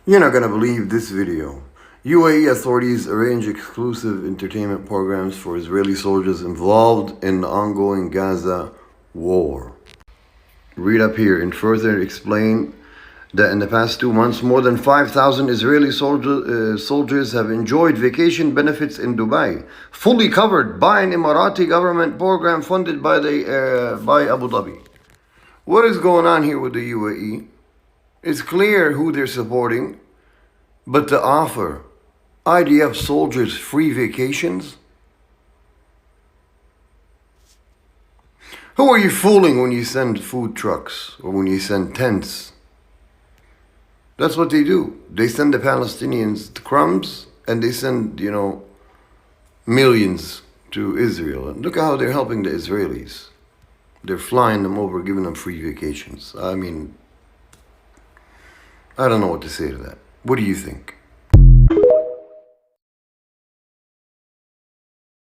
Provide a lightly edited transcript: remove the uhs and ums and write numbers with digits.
You're not gonna believe this video. UAE authorities arrange exclusive entertainment programs for Israeli soldiers involved in the ongoing Gaza war. Read up here and further explain that in the past 2 months, more than 5,000 Israeli soldiers have enjoyed vacation benefits in Dubai, fully covered by an Emirati government program funded by Abu Dhabi. What is going on here with the UAE? It's clear who they're supporting, but to offer IDF soldiers free vacations? Who are you fooling when you send food trucks or when you send tents? That's what they do. They send the Palestinians the crumbs and they send, millions to Israel. And look at how they're helping the Israelis. They're flying them over, giving them free vacations. I mean, I don't know what to say to that. What do you think?